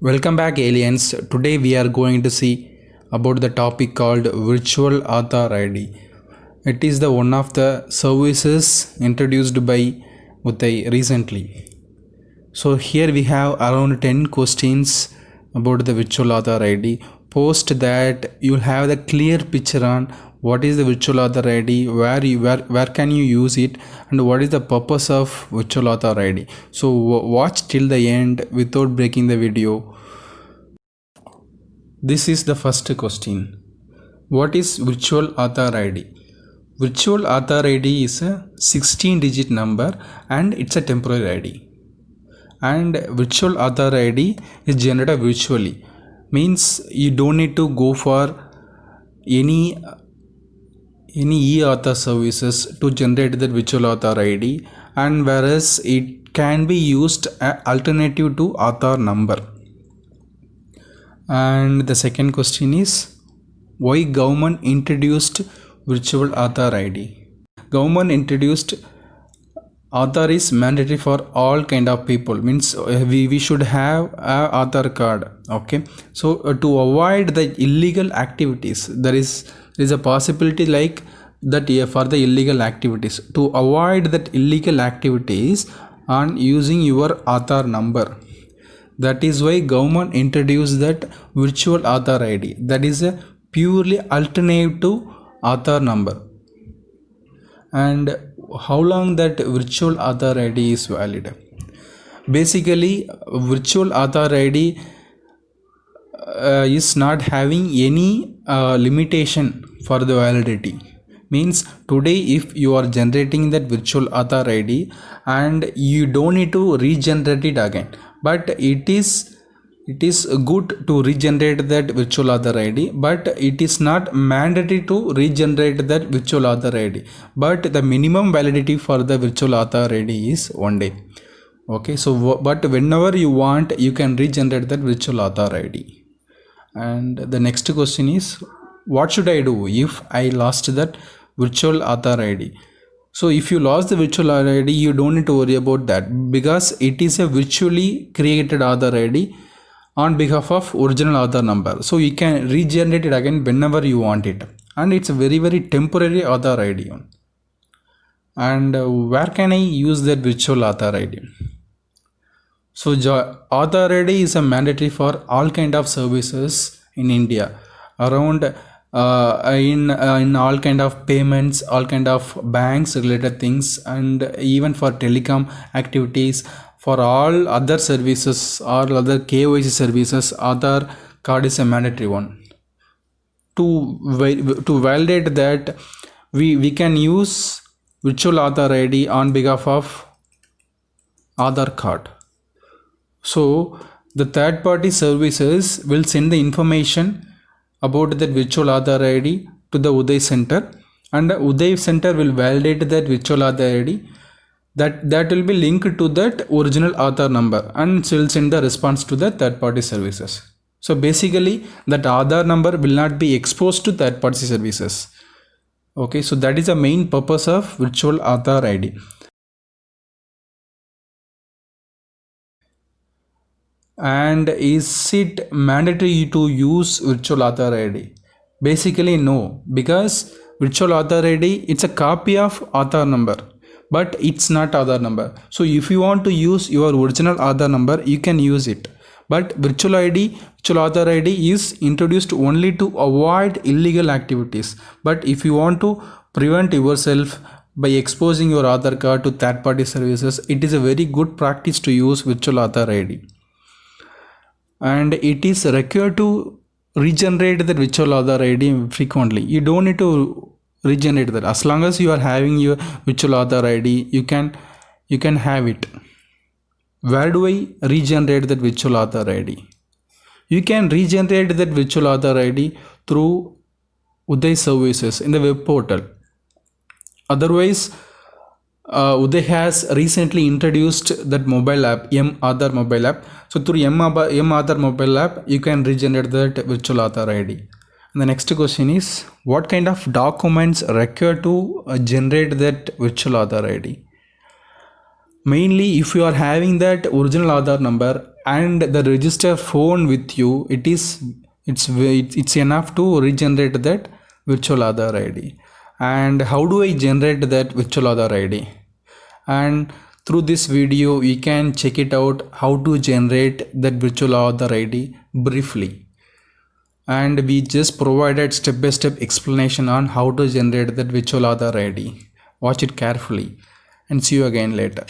Welcome back, aliens. Today we are going to see about the topic called Virtual Aadhaar ID. It is the one of the services introduced by Uday recently. So here we have around 10 questions about the Virtual Aadhaar ID. Post that you'll have the clear picture on what is the Virtual Aadhaar ID, where can you use it, and what is the purpose of Virtual Aadhaar ID. So watch till the end without breaking the video. This is the first question. What is Virtual Aadhaar ID? Virtual Aadhaar ID is a 16-digit number and it's a temporary ID. And Virtual Aadhaar ID is generated virtually. Means you don't need to go for any e-Aadhaar services to generate the Virtual Aadhaar ID, and whereas it can be used as alternative to Aadhaar number. And the second question is, why government introduced Virtual Aadhaar ID? Government introduced Aadhaar is mandatory for all kind of people. Means we should have a Aadhaar card. Okay, so to avoid the illegal activities, there is a possibility like that for the illegal activities. To avoid that illegal activities on using your Aadhaar number, that is why government introduced that Virtual Aadhaar ID. That is a purely alternative to Aadhaar number. And how long that Virtual Aadhaar ID is valid? Basically, Virtual Aadhaar ID is not having any limitation for the validity. Means today if you are generating that Virtual Aadhaar ID and you don't need to regenerate it again, but it is good to regenerate that Virtual Aadhaar ID, but it is not mandatory to regenerate that Virtual Aadhaar ID. But the minimum validity for the Virtual Aadhaar ID is 1 day. Okay, so but whenever you want, you can regenerate that Virtual Aadhaar ID. And the next question is, what should I do if I lost that Virtual Aadhaar ID? So if you lost the Virtual Aadhaar ID, you don't need to worry about that, because it is a virtually created Aadhaar ID on behalf of original Aadhaar number. So you can regenerate it again whenever you want it. And it's a very temporary Aadhaar ID. And where can I use that Virtual Aadhaar ID? So Aadhaar ID is a mandatory for all kind of services in India, around in all kind of payments, all kind of banks related things, and even for telecom activities. For all other services or other KYC services, Aadhaar card is a mandatory one. To validate that, we can use Virtual Aadhaar ID on behalf of Aadhaar card. So the third party services will send the information about that Virtual Aadhaar ID to the Uday Center, and the Uday Center will validate that Virtual Aadhaar ID. That will be linked to that original Aadhaar number and will send the response to the third party services. So basically that Aadhaar number will not be exposed to third party services. Okay, so that is the main purpose of Virtual Aadhaar ID. And is it mandatory to use Virtual Aadhaar ID? Basically no, because Virtual Aadhaar ID, it's a copy of Aadhaar number, but it's not Aadhaar number. So if you want to use your original Aadhaar number, you can use it. But Virtual Aadhaar ID is introduced only to avoid illegal activities. But if you want to prevent yourself by exposing your Aadhaar card to third party services, it is a very good practice to use Virtual Aadhaar ID. And it is required to regenerate the Virtual Aadhaar ID frequently. You don't need to regenerate that. As long as you are having your Virtual Aadhaar ID, you can have it. Where do I regenerate that Virtual Aadhaar ID? You can regenerate that Virtual Aadhaar ID through Uday services in the web portal. Otherwise, Uday has recently introduced that mobile app, mAadhaar mobile app. So through mAadhaar mobile app, you can regenerate that Virtual Aadhaar ID. And the next question is, what kind of documents required to generate that Virtual Aadhaar ID? Mainly, if you are having that original Aadhaar number and the register phone with you, it's enough to regenerate that virtual Aadhaar ID. And how do I generate that virtual Aadhaar ID? And through this video you can check it out how to generate that virtual Aadhaar ID briefly. And we just provided step-by-step explanation on how to generate that virtual Aadhaar ID. Watch it carefully and see you again later.